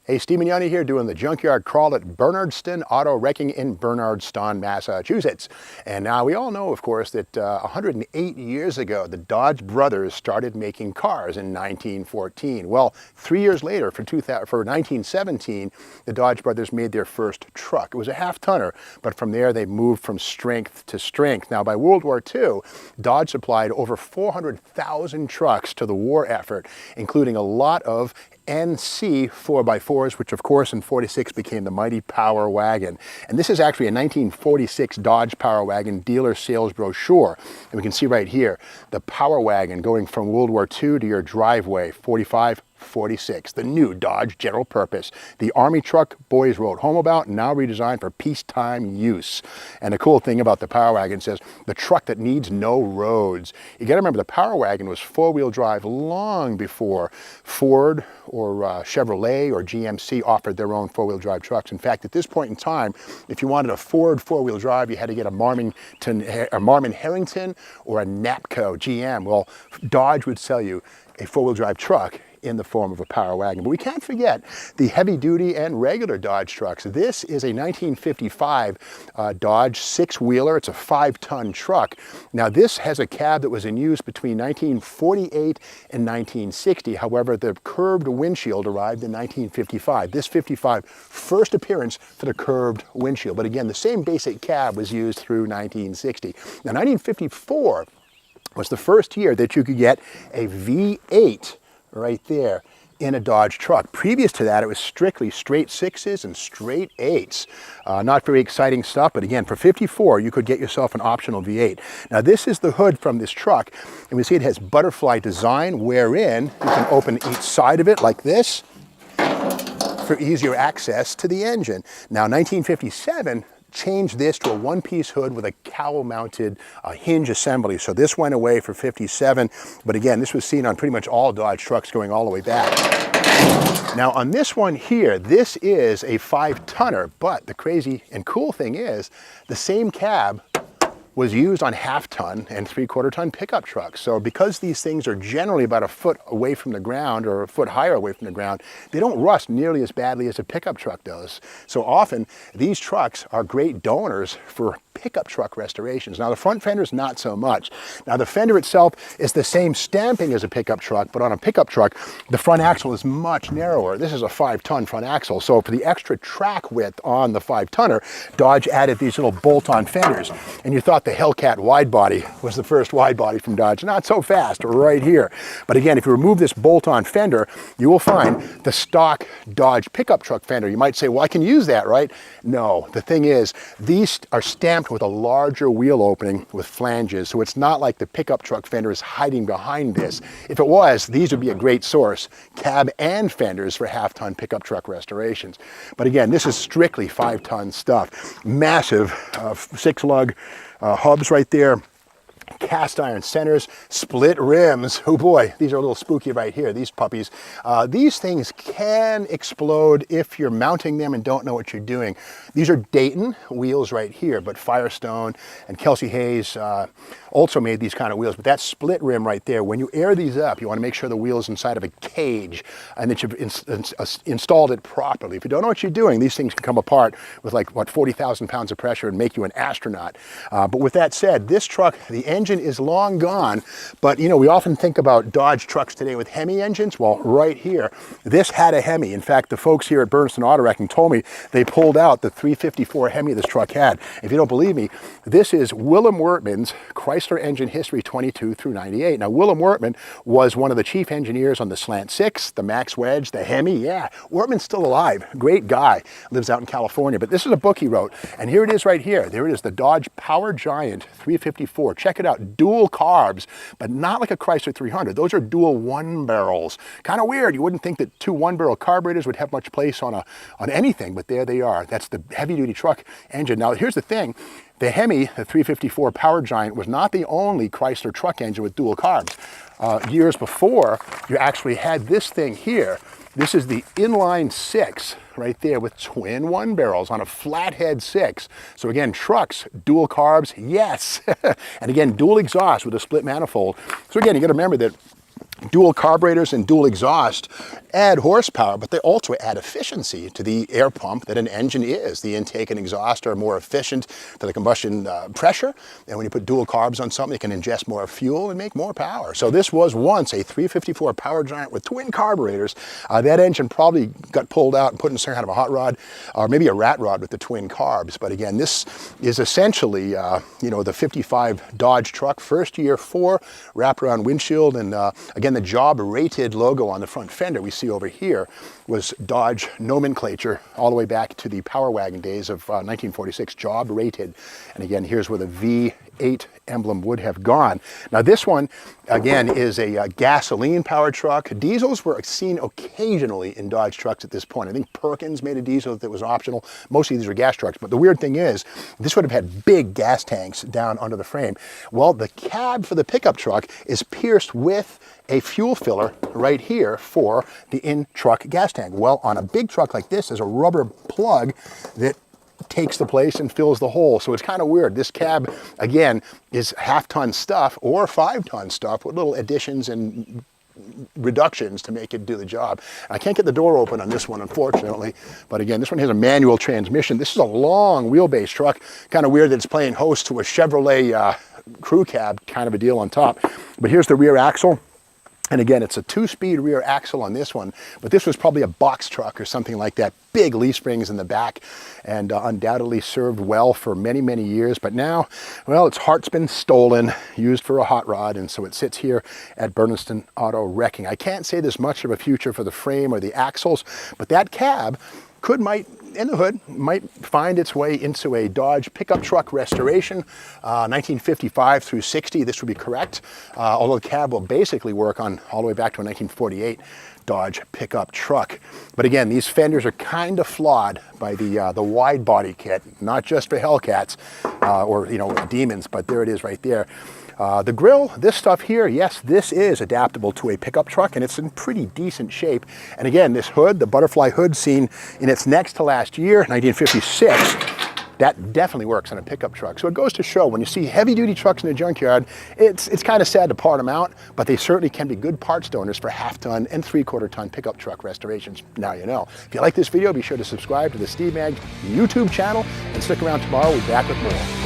Hey, Steve Mignoni here doing the junkyard crawl at Bernardston Auto Wrecking in Bernardston, Massachusetts. And now we all know, of course, that 108 years ago, the Dodge brothers started making cars in 1914. Well, 3 years later, for 1917, the Dodge brothers made their first truck. It was a half-tonner, but from there they moved from strength to strength. Now, by World War II, Dodge supplied over 400,000 trucks to the war effort, including a lot of NC 4x4s, which of course in 46 became the mighty Power Wagon. And this is actually a 1946 Dodge Power Wagon dealer sales brochure. And we can see right here, the Power Wagon going from World War II to your driveway, 46, the new Dodge General Purpose, the Army truck boys rode home about, now redesigned for peacetime use. And the cool thing about the Power Wagon says, the truck that needs no roads. You gotta remember, the Power Wagon was four-wheel drive long before Ford or Chevrolet or GMC offered their own four-wheel drive trucks. In fact, at this point in time, if you wanted a Ford four-wheel drive, you had to get a Marmon Harrington or a Napco GM. Well, Dodge would sell you a four-wheel drive truck in the form of a Power Wagon. But we can't forget the heavy-duty and regular Dodge trucks. This is a 1955 Dodge six-wheeler. It's a 5-ton truck. Now, this has a cab that was in use between 1948 and 1960. However, the curved windshield arrived in 1955. This 55, first appearance for the curved windshield. But again, the same basic cab was used through 1960. Now, 1954 was the first year that you could get a V8 right there in a Dodge truck. Previous to that, it was strictly straight 6s and straight 8s. Not very exciting stuff, but again, for 54, you could get yourself an optional V8. Now, this is the hood from this truck, and we see it has butterfly design, wherein you can open each side of it like this for easier access to the engine. Now, 1957, changed this to a one-piece hood with a cowl-mounted hinge assembly. So this went away for 57, but again, this was seen on pretty much all Dodge trucks going all the way back. Now on this one here, this is a 5-tonner, but the crazy and cool thing is the same cab was used on half-ton and 3/4-ton pickup trucks. So because these things are generally about a foot away from the ground or a foot higher away from the ground, they don't rust nearly as badly as a pickup truck does. So often these trucks are great donors for pickup truck restorations. Now the front fender's not so much. Now the fender itself is the same stamping as a pickup truck, but on a pickup truck, the front axle is much narrower. This is a 5-ton front axle. So for the extra track width on the 5-tonner, Dodge added these little bolt-on fenders. And you thought the Hellcat wide body was the first wide body from Dodge. Not so fast, right here. But again, if you remove this bolt-on fender, you will find the stock Dodge pickup truck fender. You might say, well, I can use that, right? No, the thing is, these are stamped with a larger wheel opening with flanges, so it's not like the pickup truck fender is hiding behind this. If it was, these would be a great source, cab and fenders for half-ton pickup truck restorations. But again, this is strictly 5-ton stuff. Massive 6-lug hubs right there. Cast iron centers, split rims. Oh boy, these are a little spooky right here, these puppies. These things can explode if you're mounting them and don't know what you're doing. These are Dayton wheels right here, but Firestone and Kelsey Hayes also made these kind of wheels. But that split rim right there, when you air these up, you want to make sure the wheel is inside of a cage and that you've installed it properly. If you don't know what you're doing, these things can come apart with like, what, 40,000 pounds of pressure and make you an astronaut. But with that said, this truck, the engine is long gone, but you know, we often think about Dodge trucks today with Hemi engines. Well, right here, this had a Hemi. In fact, the folks here at Bernardston Auto Wrecking told me they pulled out the 354 Hemi this truck had. If you don't believe me, this is Willem Wertman's Chrysler Engine History 22 through 98. Now, Willem Wertman was one of the chief engineers on the Slant 6, the Max Wedge, the Hemi. Yeah, Wertman's still alive. Great guy. Lives out in California. But this is a book he wrote, and here it is right here. There it is, the Dodge Power Giant 354. Check it out. Dual carbs, but not like a Chrysler 300. Those are dual 1-barrels. Kind of weird. You wouldn't think that 2 1-barrel carburetors would have much place on anything, but there they are. That's the heavy-duty truck engine. Now, here's the thing. The Hemi, the 354 Power Giant, was not the only Chrysler truck engine with dual carbs. Years before, you actually had this thing here. This is the inline 6 right there with twin 1-barrels on a flathead 6. So again, trucks, dual carbs, yes. And again, dual exhaust with a split manifold. So again, you got to remember that Dual carburetors and dual exhaust add horsepower, but they also add efficiency to the air pump that an engine is. The intake and exhaust are more efficient to the combustion pressure, and when you put dual carbs on something, it can ingest more fuel and make more power. So this was once a 354 Power Giant with twin carburetors. That engine probably got pulled out and put in some kind of a hot rod, or maybe a rat rod with the twin carbs. But again, this is essentially, you know, the 55 Dodge truck, first year 4 wraparound windshield, and again, the job rated logo on the front fender we see over here was Dodge nomenclature all the way back to the Power Wagon days of 1946, job rated. And again, here's where the V8 emblem would have gone. Now this one, again, is a gasoline powered truck. Diesels were seen occasionally in Dodge trucks at this point. I think Perkins made a diesel that was optional. Mostly these were gas trucks, but the weird thing is, this would have had big gas tanks down under the frame. Well, the cab for the pickup truck is pierced with a fuel filler right here for the in-truck gas tank. Well, on a big truck like this, there's a rubber plug that takes the place and fills the hole. So it's kind of weird. This cab, again, is half-ton stuff or 5-ton stuff with little additions and reductions to make it do the job. I can't get the door open on this one, unfortunately, but again, this one has a manual transmission. This is a long wheelbase truck. Kind of weird that it's playing host to a Chevrolet crew cab kind of a deal on top. But here's the rear axle. And again, it's a 2-speed rear axle on this one, but this was probably a box truck or something like that. Big leaf springs in the back, and undoubtedly served well for many, many years. But now, well, its heart's been stolen, used for a hot rod, and so it sits here at Bernardston Auto Wrecking. I can't say there's much of a future for the frame or the axles, but that cab might in the hood might find its way into a Dodge pickup truck restoration, 1955 through 60. This would be correct, although the cab will basically work on all the way back to a 1948 Dodge pickup truck. But again, these fenders are kind of flawed by the wide body kit, not just for Hellcats or, you know, demons, but there it is right there. The grille, this stuff here, yes, this is adaptable to a pickup truck, and it's in pretty decent shape. And again, this hood, the butterfly hood seen in its next to last year, 1956, that definitely works on a pickup truck. So it goes to show, when you see heavy-duty trucks in the junkyard, it's kind of sad to part them out, but they certainly can be good parts donors for half-ton and 3/4-ton pickup truck restorations. Now you know. If you like this video, be sure to subscribe to the Steve Mag YouTube channel, and stick around tomorrow. We'll be back with more.